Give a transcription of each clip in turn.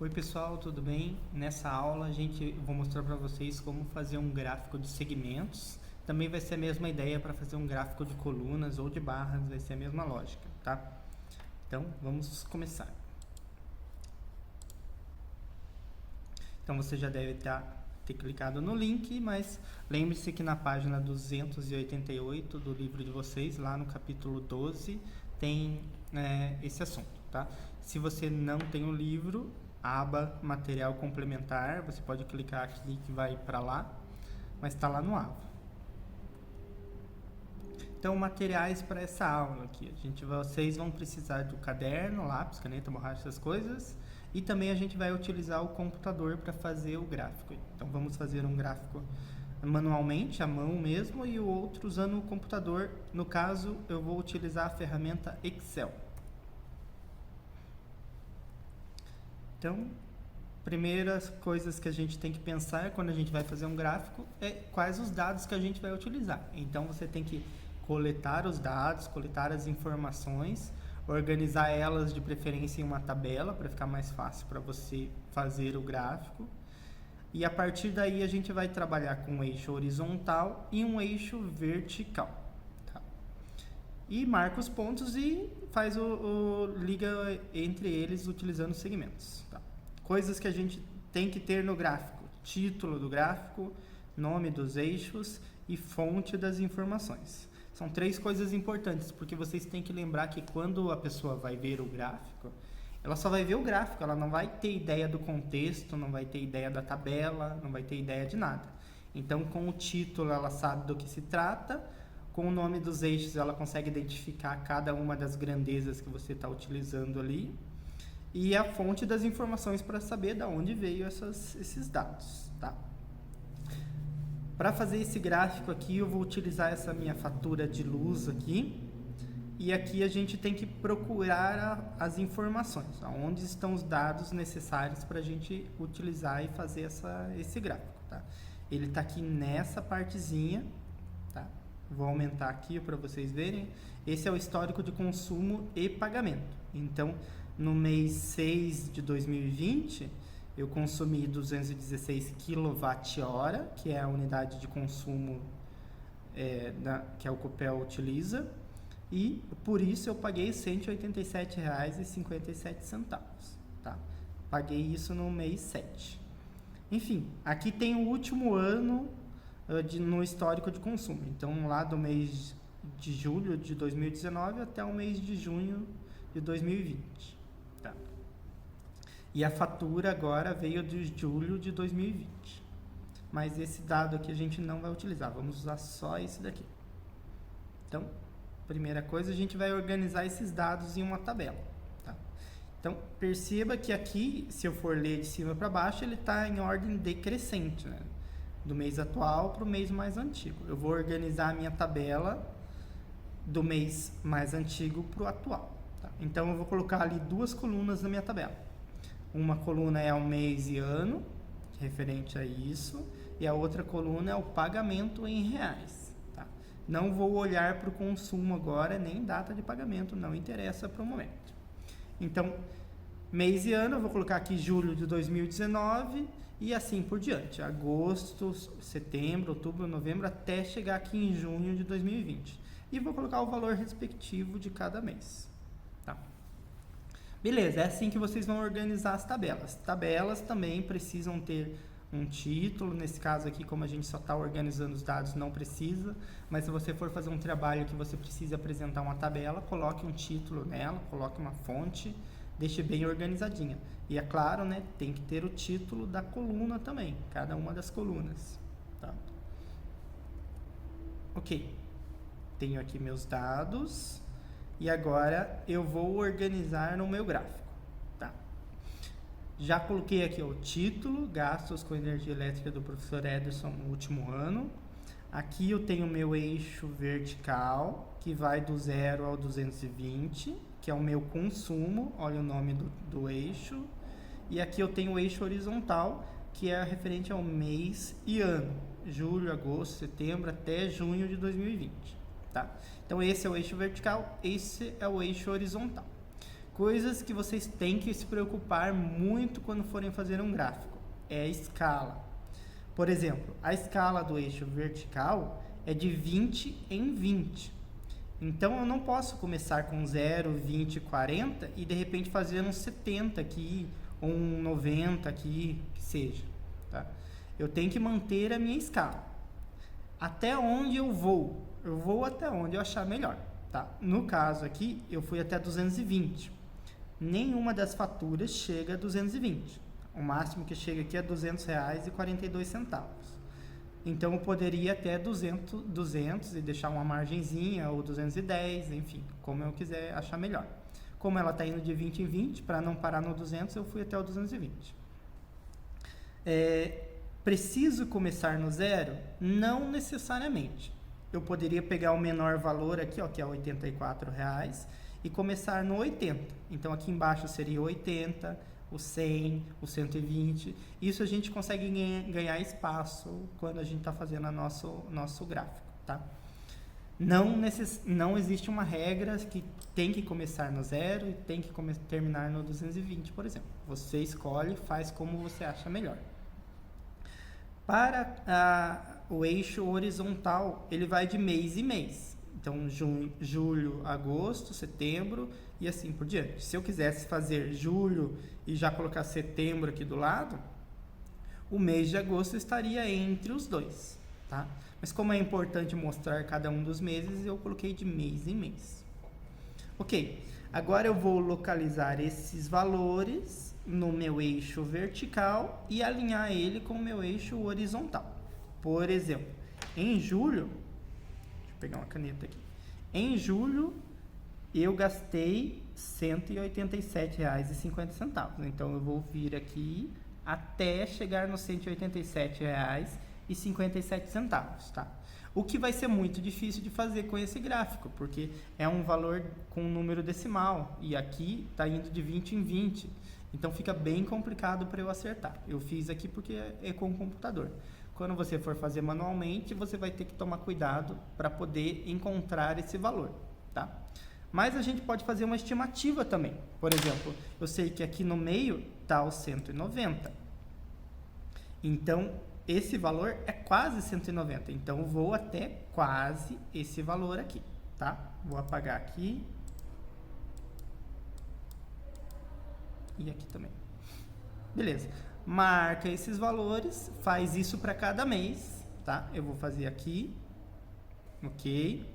Oi pessoal, tudo bem? Nessa aula vou mostrar para vocês como fazer um gráfico de segmentos. Também vai ser a mesma ideia para fazer um gráfico de colunas ou de barras, vai ser a mesma lógica, tá? Então vamos começar. Então você já deve ter clicado no link, mas lembre-se que na página 288 do livro de vocês, lá no capítulo 12, tem esse assunto, tá? Se você não tem o livro, aba material complementar, você pode clicar aqui que vai para lá, mas está lá no aba. Então, materiais para essa aula aqui, vocês vão precisar do caderno, lápis, caneta, borracha, essas coisas, e também a gente vai utilizar o computador para fazer o gráfico. Então, vamos fazer um gráfico manualmente, à mão mesmo, e o outro usando o computador. No caso, eu vou utilizar a ferramenta Excel. Então, primeiras coisas que a gente tem que pensar quando a gente vai fazer um gráfico é quais os dados que a gente vai utilizar. Então, você tem que coletar os dados, coletar as informações, organizar elas de preferência em uma tabela para ficar mais fácil para você fazer o gráfico. E a partir daí a gente vai trabalhar com um eixo horizontal e um eixo vertical. Tá? E marca os pontos e faz liga entre eles utilizando segmentos. Tá? Coisas que a gente tem que ter no gráfico: título do gráfico, nome dos eixos e fonte das informações. São 3 coisas importantes, porque vocês têm que lembrar que quando a pessoa vai ver o gráfico, ela só vai ver o gráfico, ela não vai ter ideia do contexto, não vai ter ideia da tabela, não vai ter ideia de nada. Então, com o título, ela sabe do que se trata, com o nome dos eixos, ela consegue identificar cada uma das grandezas que você está utilizando ali, e a fonte das informações para saber de onde veio esses dados, tá? Para fazer esse gráfico aqui, eu vou utilizar essa minha fatura de luz aqui. E aqui a gente tem que procurar as informações, onde estão os dados necessários para a gente utilizar e fazer esse gráfico, tá? Ele está aqui nessa partezinha, tá? Vou aumentar aqui para vocês verem. Esse é o histórico de consumo e pagamento. Então, no mês 6 de 2020, eu consumi 216 kWh, que é a unidade de consumo que a Copel utiliza, e por isso eu paguei R$ 187,57, tá? Paguei isso no mês 7. Enfim, aqui tem o último ano no histórico de consumo. Então, lá do mês de julho de 2019 até o mês de junho de 2020. Tá? E a fatura agora veio de julho de 2020. Mas esse dado aqui a gente não vai utilizar. Vamos usar só esse daqui. Então, primeira coisa, a gente vai organizar esses dados em uma tabela. Tá? Então, perceba que aqui, se eu for ler de cima para baixo, ele está em ordem decrescente, né? Do mês atual para o mês mais antigo. Eu vou organizar a minha tabela do mês mais antigo para o atual. Tá? Então, eu vou colocar ali 2 colunas na minha tabela. Uma coluna é o mês e ano, referente a isso, e a outra coluna é o pagamento em reais. Tá? Não vou olhar para o consumo agora, nem data de pagamento, não interessa para o momento. Então, mês e ano, eu vou colocar aqui julho de 2019 e assim por diante. Agosto, setembro, outubro, novembro, até chegar aqui em junho de 2020. E vou colocar o valor respectivo de cada mês. Tá? Beleza, é assim que vocês vão organizar as tabelas. Tabelas também precisam ter um título. Nesse caso aqui, como a gente só está organizando os dados, não precisa. Mas se você for fazer um trabalho que você precisa apresentar uma tabela, coloque um título nela, coloque uma fonte, deixe bem organizadinha. E é claro, né, tem que ter o título da coluna também, cada uma das colunas. Tá? Ok, tenho aqui meus dados. E agora eu vou organizar no meu gráfico. Tá? Já coloquei aqui o título, gastos com energia elétrica do professor Ederson no último ano. Aqui eu tenho o meu eixo vertical, que vai do 0 ao 220, que é o meu consumo, olha o nome do eixo. E aqui eu tenho o eixo horizontal, que é referente ao mês e ano, julho, agosto, setembro até junho de 2020. Tá? Então esse é o eixo vertical, esse é o eixo horizontal. Coisas que vocês têm que se preocupar muito quando forem fazer um gráfico. É a escala. Por exemplo, a escala do eixo vertical é de 20 em 20. Então, eu não posso começar com 0, 20, 40 e, de repente, fazer um 70 aqui, ou um 90 aqui, que seja. Tá? Eu tenho que manter a minha escala. Até onde eu vou? Eu vou até onde eu achar melhor. Tá? No caso aqui, eu fui até 220. Nenhuma das faturas chega a 220. O máximo que chega aqui é R$ 200,42. Então, eu poderia até 200 e deixar uma margenzinha, ou 210, enfim, como eu quiser achar melhor. Como ela está indo de 20 em 20, para não parar no 200, eu fui até o 220. Preciso começar no zero? Não necessariamente. Eu poderia pegar o menor valor aqui, ó, que é R$ 84,00, e começar no 80. Então, aqui embaixo seria 80, o 100, o 120. Isso a gente consegue ganhar espaço quando a gente está fazendo o nosso gráfico, tá? Não existe uma regra que tem que começar no zero e tem que terminar no 220, por exemplo. Você escolhe, faz como você acha melhor. Para o eixo horizontal, ele vai de mês em mês. Então, julho, agosto, setembro e assim por diante. Se eu quisesse fazer julho e já colocar setembro aqui do lado, o mês de agosto estaria entre os dois, tá? Mas como é importante mostrar cada um dos meses, eu coloquei de mês em mês. Ok, agora eu vou localizar esses valores no meu eixo vertical e alinhar ele com o meu eixo horizontal. Por exemplo, em julho, deixa eu pegar uma caneta aqui. Em julho, eu gastei R$ 187,50. Então, eu vou vir aqui até chegar nos R$ 187,57, tá? O que vai ser muito difícil de fazer com esse gráfico, porque é um valor com um número decimal, e aqui está indo de 20 em 20. Então, fica bem complicado para eu acertar. Eu fiz aqui porque é com o computador. Quando você for fazer manualmente, você vai ter que tomar cuidado para poder encontrar esse valor, tá? Mas a gente pode fazer uma estimativa também. Por exemplo, eu sei que aqui no meio está o 190. Então, esse valor é quase 190. Então, eu vou até quase esse valor aqui, tá? Vou apagar aqui. E aqui também. Beleza. Marca esses valores, faz isso para cada mês, tá? Eu vou fazer aqui. Ok.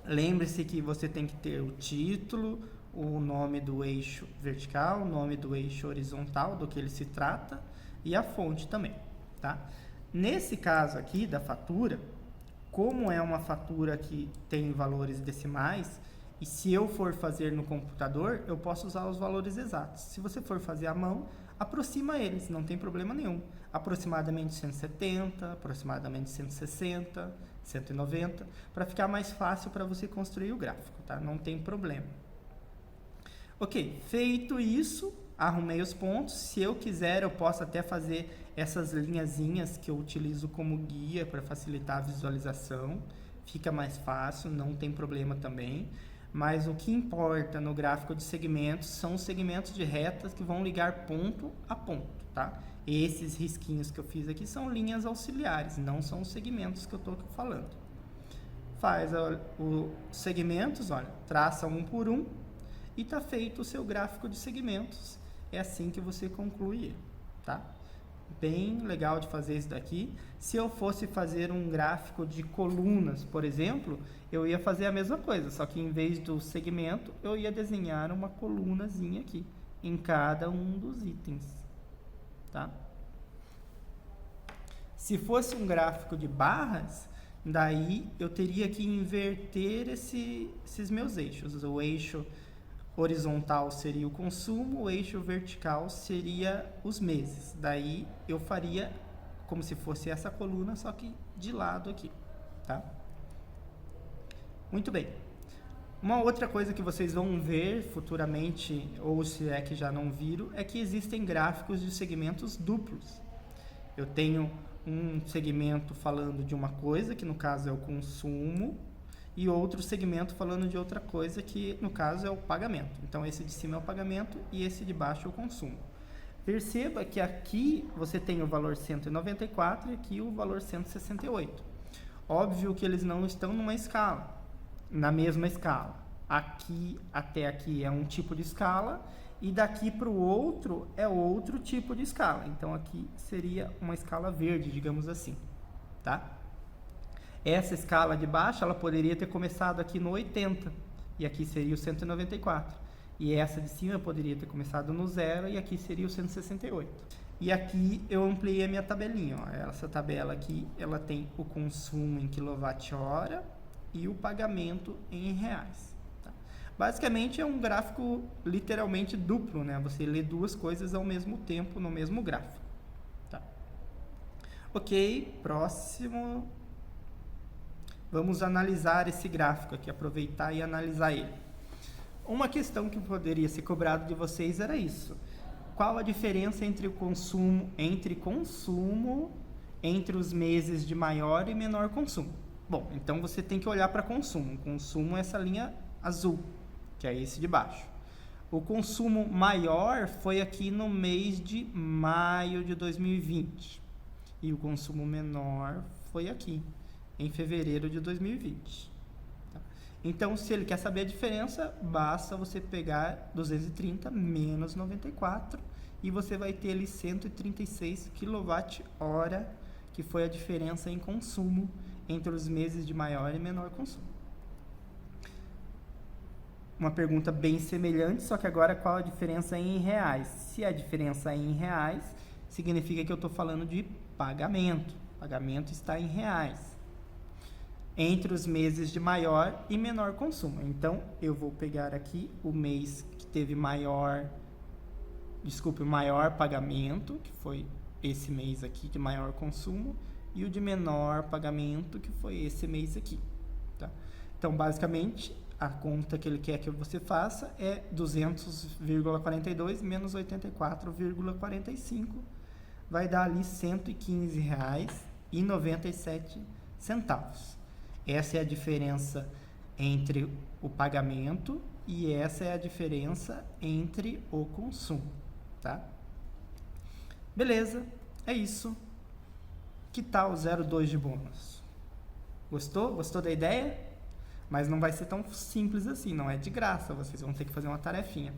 Lembre-se que você tem que ter o título, o nome do eixo vertical, o nome do eixo horizontal, do que ele se trata, e a fonte também, tá? Nesse caso aqui da fatura, como é uma fatura que tem valores decimais, e se eu for fazer no computador, eu posso usar os valores exatos. Se você for fazer à mão, aproxima eles, não tem problema nenhum. Aproximadamente 170, aproximadamente 160, 190, para ficar mais fácil para você construir o gráfico, tá? Não tem problema. Ok, feito isso, arrumei os pontos. Se eu quiser, eu posso até fazer essas linhazinhas que eu utilizo como guia para facilitar a visualização. Fica mais fácil, não tem problema também. Mas o que importa no gráfico de segmentos são os segmentos de retas que vão ligar ponto a ponto, tá? Esses risquinhos que eu fiz aqui são linhas auxiliares, não são os segmentos que eu estou falando. Faz os segmentos, olha, traça um por um e está feito o seu gráfico de segmentos. É assim que você conclui ele, tá? Bem legal de fazer isso daqui. Se eu fosse fazer um gráfico de colunas, por exemplo, eu ia fazer a mesma coisa, só que em vez do segmento, eu ia desenhar uma colunazinha aqui, em cada um dos itens, tá? Se fosse um gráfico de barras, daí eu teria que inverter esses meus eixos. O eixo horizontal seria o consumo, o eixo vertical seria os meses. Daí eu faria como se fosse essa coluna, só que de lado aqui, tá? Muito bem. Uma outra coisa que vocês vão ver futuramente, ou se é que já não viram, é que existem gráficos de segmentos duplos. Eu tenho um segmento falando de uma coisa, que no caso é o consumo, e outro segmento falando de outra coisa, que no caso é o pagamento. Então esse de cima é o pagamento e esse de baixo é o consumo. Perceba que aqui você tem o valor 194 e aqui o valor 168. Óbvio que eles não estão numa escala, na mesma escala. Aqui até aqui é um tipo de escala e daqui para o outro é outro tipo de escala. Então aqui seria uma escala verde, digamos assim, tá? Essa escala de baixo, ela poderia ter começado aqui no 80 e aqui seria o 194. E essa de cima poderia ter começado no 0 e aqui seria o 168. E aqui eu ampliei a minha tabelinha, ó. Essa tabela aqui, ela tem o consumo em quilowatt-hora e o pagamento em reais. Tá? Basicamente é um gráfico literalmente duplo, né? Você lê duas coisas ao mesmo tempo no mesmo gráfico. Tá? Ok, próximo. Vamos analisar esse gráfico aqui, aproveitar e analisar ele. Uma questão que poderia ser cobrado de vocês era isso. Qual a diferença entre o consumo, entre os meses de maior e menor consumo? Bom, então você tem que olhar para consumo. Consumo é essa linha azul, que é esse de baixo. O consumo maior foi aqui no mês de maio de 2020. E o consumo menor foi aqui, em fevereiro de 2020. Tá? Então, se ele quer saber a diferença, basta você pegar 230 menos 94 e você vai ter ali 136 kWh, que foi a diferença em consumo entre os meses de maior e menor consumo. Uma pergunta bem semelhante, só que agora qual a diferença em reais? Se a diferença é em reais, significa que eu estou falando de pagamento. O pagamento está em reais. Entre os meses de maior e menor consumo. Então, eu vou pegar aqui o mês que teve maior pagamento, que foi esse mês aqui de maior consumo, e o de menor pagamento, que foi esse mês aqui. Tá? Então, basicamente, a conta que ele quer que você faça é 200,42 menos 84,45, vai dar ali R$ 115,97. Essa é a diferença entre o pagamento e essa é a diferença entre o consumo, tá? Beleza, é isso. Que tal o 0,2 de bônus? Gostou? Gostou da ideia? Mas não vai ser tão simples assim, não é de graça, vocês vão ter que fazer uma tarefinha.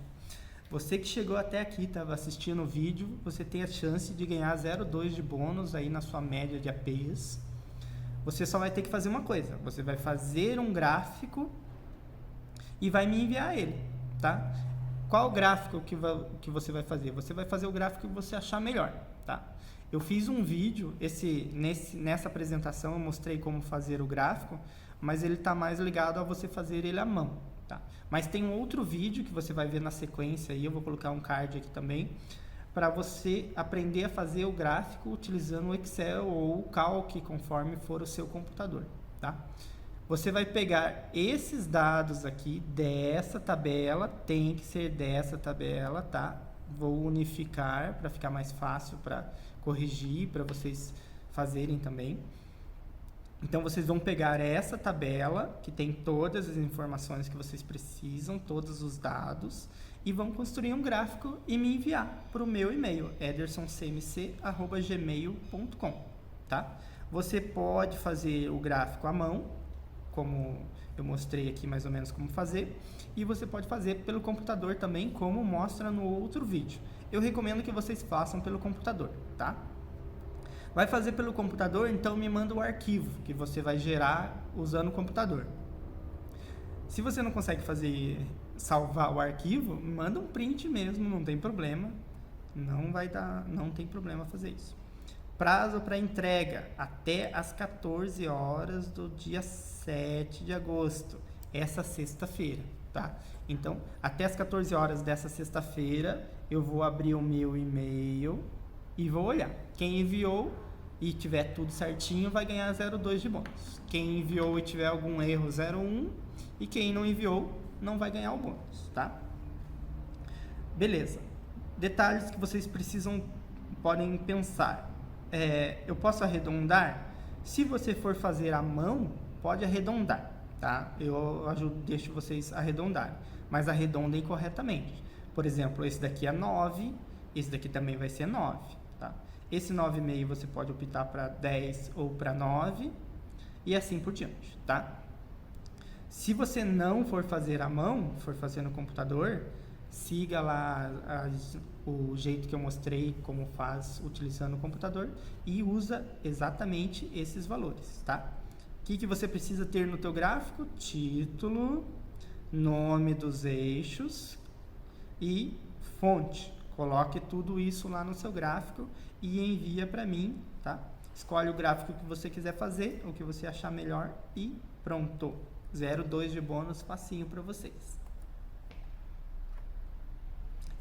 Você que chegou até aqui, estava assistindo o vídeo, você tem a chance de ganhar 0,2 de bônus aí na sua média de APs. Você só vai ter que fazer uma coisa, você vai fazer um gráfico e vai me enviar ele, tá? Qual gráfico que você vai fazer? Você vai fazer o gráfico que você achar melhor, tá? Eu fiz um vídeo, nessa apresentação eu mostrei como fazer o gráfico, mas ele está mais ligado a você fazer ele à mão, tá? Mas tem um outro vídeo que você vai ver na sequência aí, eu vou colocar um card aqui também, para você aprender a fazer o gráfico utilizando o Excel ou o Calc, conforme for o seu computador, tá? Você vai pegar esses dados aqui dessa tabela, tem que ser dessa tabela, tá? Vou unificar para ficar mais fácil para corrigir, para vocês fazerem também. Então, vocês vão pegar essa tabela, que tem todas as informações que vocês precisam, todos os dados, e vão construir um gráfico e me enviar para o meu e-mail, edersoncmc@gmail.com, tá? Você pode fazer o gráfico à mão, como eu mostrei aqui mais ou menos como fazer, e você pode fazer pelo computador também, como mostra no outro vídeo. Eu recomendo que vocês façam pelo computador, tá? Vai fazer pelo computador, então me manda o arquivo que você vai gerar usando o computador. Se você não consegue salvar o arquivo, manda um print mesmo, não tem problema. Não tem problema fazer isso. Prazo para entrega até às 14 horas do dia 7 de agosto, essa sexta-feira, tá? Então, até às 14 horas dessa sexta-feira, eu vou abrir o meu e-mail e vou olhar. Quem enviou e tiver tudo certinho vai ganhar 0,2 de bônus. Quem enviou e tiver algum erro, 0,1. E quem não enviou não vai ganhar o bônus, tá? Beleza. Detalhes que vocês podem pensar. Eu posso arredondar? Se você for fazer à mão, pode arredondar, tá? Eu deixo vocês arredondarem, mas arredondem corretamente. Por exemplo, esse daqui é 9, esse daqui também vai ser 9, tá? Esse 9,5 você pode optar para 10 ou para 9 e assim por diante, tá? Se você não for fazer à mão, for fazer no computador, siga lá o jeito que eu mostrei como faz utilizando o computador e usa exatamente esses valores, tá? O que você precisa ter no teu gráfico? Título, nome dos eixos e fonte. Coloque tudo isso lá no seu gráfico e envia para mim, tá? Escolhe o gráfico que você quiser fazer, o que você achar melhor e pronto. 0,2 de bônus, facinho para vocês.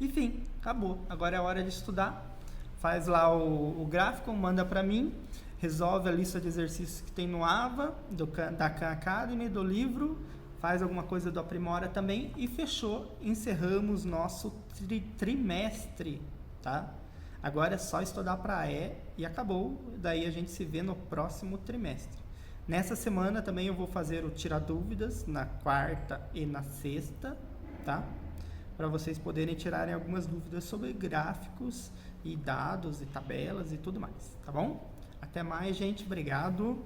Enfim, acabou. Agora é hora de estudar. Faz lá o gráfico, manda para mim, resolve a lista de exercícios que tem no AVA, da Khan Academy, do livro, faz alguma coisa do Aprimora também e fechou. Encerramos nosso trimestre, tá? Agora é só estudar para e acabou. Daí a gente se vê no próximo trimestre. Nessa semana também eu vou fazer o Tirar Dúvidas na quarta e na sexta, tá? Para vocês poderem tirarem algumas dúvidas sobre gráficos e dados e tabelas e tudo mais, tá bom? Até mais, gente. Obrigado.